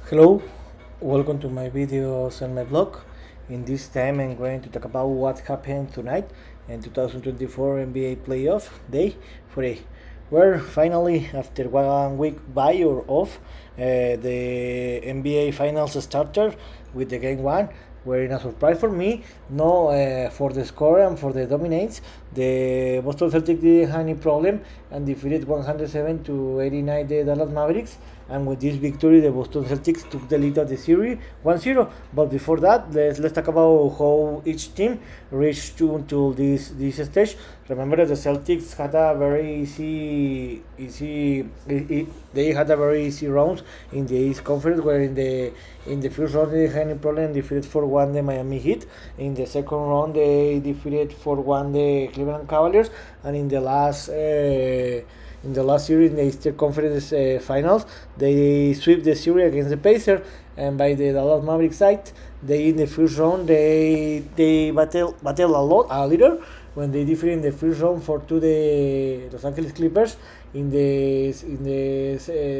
Hello, welcome to my videos on my blog. In this time I'm going to talk about what happened tonight in 2024 NBA playoff day for a where finally after 1 week by or off the NBA finals started with the game one where in a surprise for me, no for the score and for the dominates, the Boston Celtics didn't have any problem and defeated 107 to 89 the Dallas Mavericks. And with this victory, the Boston Celtics took the lead of the series 1-0. But before that, let's talk about how each team reached to this stage. Remember that the Celtics had a very they had a very easy rounds in the East Conference, where in the first round they had any problem, defeated 4-1 the Miami Heat. In the second round they defeated 4-1 the Cleveland Cavaliers, and in the last series in the Eastern Conference Finals, they sweep the series against the Pacers, and by the Dallas Mavericks side, they in the first round they battle a little when they defeated in the first round for to the Los Angeles Clippers in the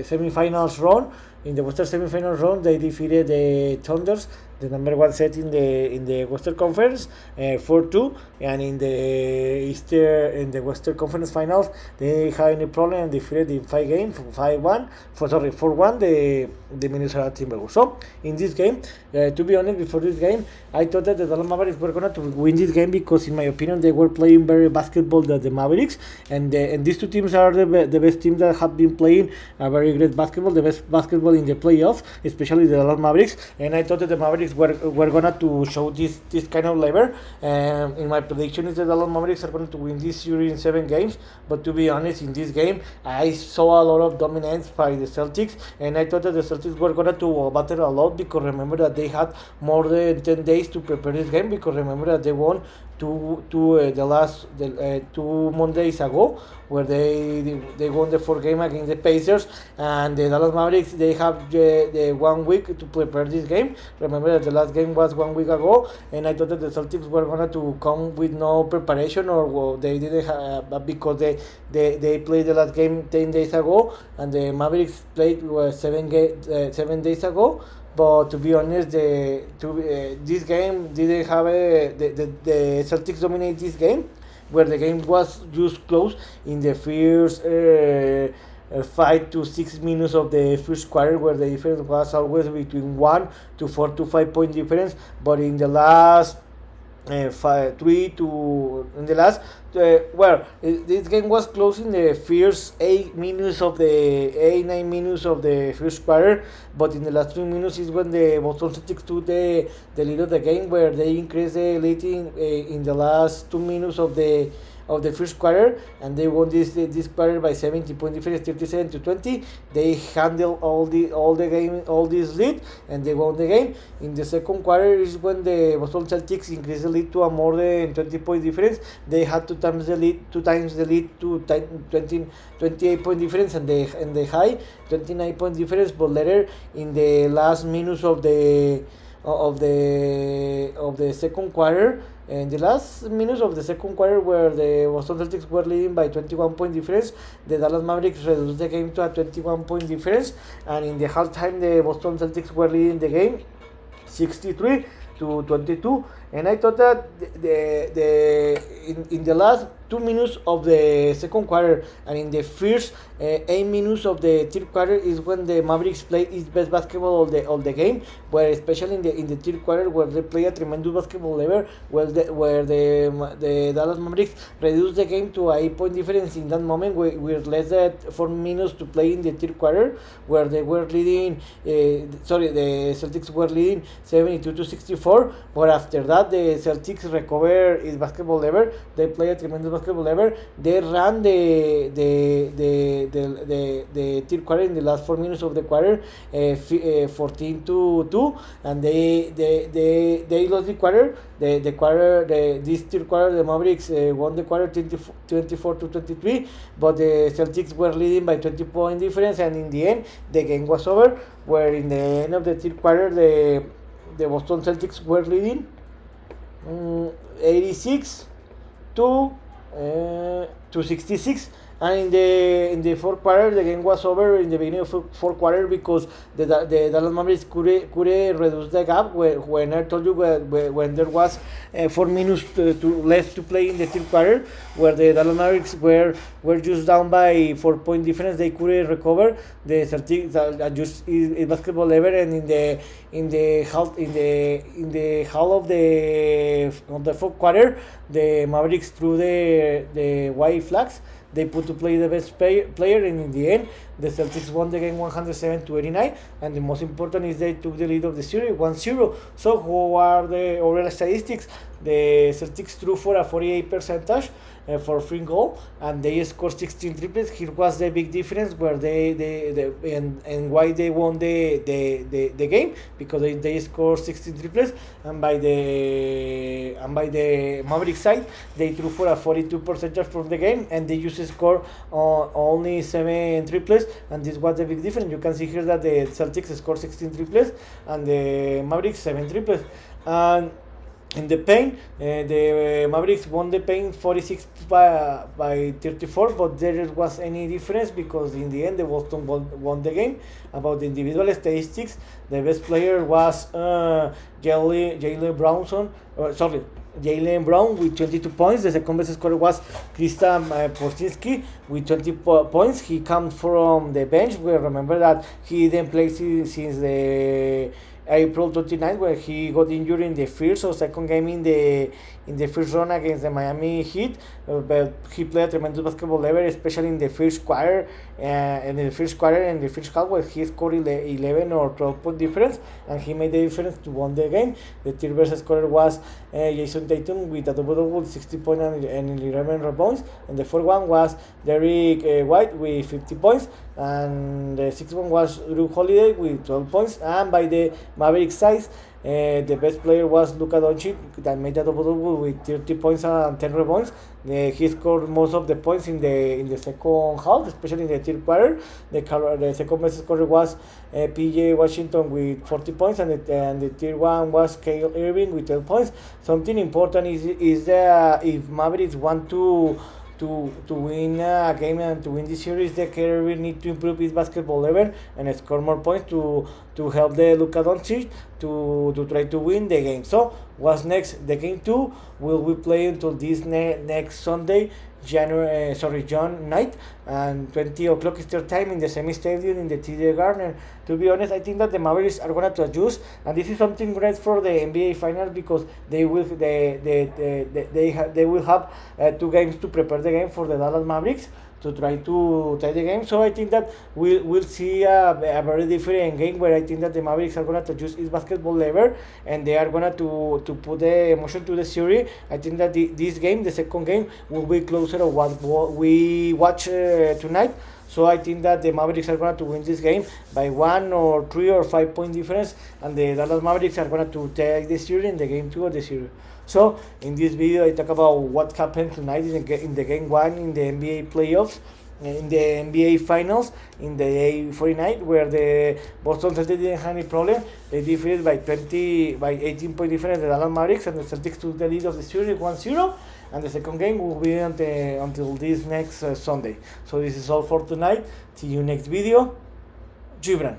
semifinals round. In the Western semifinals round, they defeated the Thunders, the number one set in the Western Conference, 4-2, and in the Western Conference Finals, they had any problem and defeated in 5 games, 5-1, 4-1 the Minnesota Timberwolves. So in this game, to be honest, before this game, I thought that the Dallas Mavericks were gonna to win this game because, in my opinion, they were playing very basketball than the Mavericks, and these two teams are the best teams that have been playing a very great basketball, the best basketball in the playoffs, especially the Dallas Mavericks. And I thought that the Mavericks were gonna to show this kind of level. In my prediction is the Dallas Mavericks are going to win this series in 7 games. But to be honest, in this game, I saw a lot of dominance by the Celtics, and I thought that the Celtics were gonna to battle a lot, because remember that they had more than 10 days to prepare this game, because remember that they won two Mondays ago, where they won the 4 game against the Pacers, and the Dallas Mavericks, they have the 1 week to prepare this game. Remember that the last game was 1 week ago, and I thought that the Celtics were gonna to come with no preparation, or well, they didn't have, because they played the last game 10 days ago, and the Mavericks played 7 days ago. But to be honest, this game didn't have the Celtics dominate this game, where the game was just close in the first 5 to 6 minutes of the first quarter, where the difference was always between 1 to 4 to 5 point difference. But in the last in the last this game was close in the first 8 9 minutes of the first quarter, but in the last 3 minutes is when the Boston Celtics took the lead of the game, where they increased the lead in the last 2 minutes of the first quarter, and they won this quarter by 70 point difference, 37 to 20. They handled all the game, all this lead, and they won the game. In the second quarter is when the Boston Celtics increased the lead to a more than 20 point difference. They had two times the lead to 28 point difference, and the high 29 point difference. But later in the last minutes of the second quarter, in the last minutes of the second quarter, where the Boston Celtics were leading by 21 point difference, the Dallas Mavericks reduced the game to a 21 point difference, and in the halftime the Boston Celtics were leading the game 63 to 22. And I thought that in the last 2 minutes of the second quarter and in the first 8 minutes of the third quarter is when the Mavericks play its best basketball of the game, where especially in the third quarter, where they play a tremendous basketball level, where the Dallas Mavericks reduced the game to a 8 point difference in that moment, with less than 4 minutes to play in the third quarter, where they were leading the Celtics were leading 72 to 64. But after that, the Celtics recover its basketball level. They play a tremendous basketball level. They ran the third quarter in the last 4 minutes of the quarter, 14 to 2, and they lost the quarter. This third quarter, the Mavericks won the quarter 24 to 23, but the Celtics were leading by 20 point difference, and in the end, the game was over. Where in the end of the third quarter, the Boston Celtics were leading 86 to 66, And in the fourth quarter, the game was over in the beginning of fourth quarter because the Dallas Mavericks could reduce the gap. When I told you when there was 4 minutes left to play in the third quarter, where the Dallas Mavericks were just down by 4 point difference, they couldn't recover. The Celtics just is basketball level, and in the half of the fourth quarter, the Mavericks threw the white flags. They put to play the best player, and in the end, the Celtics won the game 107-89. And the most important is they took the lead of the series 1-0. So, who are the overall statistics? The Celtics threw for a 48 percentage for free goal, and they scored 16 triples. Here was the big difference where and why they won the game, because they scored 16 triples, and by the Maverick side they threw for a 42 percentage from the game, and they used to score only 7 triples, and this was the big difference. You can see here that the Celtics scored 16 triples and the Mavericks 7 triples. And in the paint, the Mavericks won the paint 46 by 34, but there was any difference because in the end the Boston won the game. About the individual statistics, the best player was Jalen Brown with 22 points. The second best scorer was Krista Porzinski with 20 points. He comes from the bench. We remember that he didn't play since the April 29th, where he got injured in the first or second game in the first round against the Miami Heat. But he played a tremendous basketball level, especially in the first quarter, and the first half, where he scored 11 or 12 point difference, and he made the difference to win the game. The third best scorer was Jason Tatum with a double-double, 60 points and 11 rebounds, and the fourth one was Derrick White with 50 points, and the sixth one was Drew Holiday with 12 points. And by the Mavericks side, the best player was Luka Doncic, that made a double-double with 30 points and 10 rebounds. He scored most of the points in the second half, especially in the third quarter. The second best scorer was PJ Washington with 40 points, and the third one was Kyle Irving with 12 points. Something important is that if Mavericks want to win a game and to win this series, the Kyrie need to improve his basketball level and score more points to help the Luka Doncic to try to win the game. So what's next? The game 2 will be played until this next Sunday, June 9th, and 20 o'clock Eastern time in the same stadium in the TD Garden. To be honest, I think that the Mavericks are going to adjust, and this is something great for the NBA Finals because they will have 2 games to prepare the game for the Dallas Mavericks to try to tie the game. So I think that we'll see a very different game where I think that the Mavericks are going to adjust its basketball level, and they are going to put the emotion to the series. I think that this game, the second game, will be closer to what we watch tonight. So I think that the Mavericks are going to win this game by 1 or 3 or 5 point difference, and the Dallas Mavericks are going to take the series in the game 2 of the series. So in this video, I talk about what happened tonight in the game 1 in the NBA playoffs, in the NBA Finals, in the day 49, where the Boston Celtics didn't have any problem. They defeated by 18 point difference the Dallas Mavericks, and the Celtics took the lead of the series 1-0. And the second game will be until this next Sunday. So this is all for tonight. See you next video. Gibran.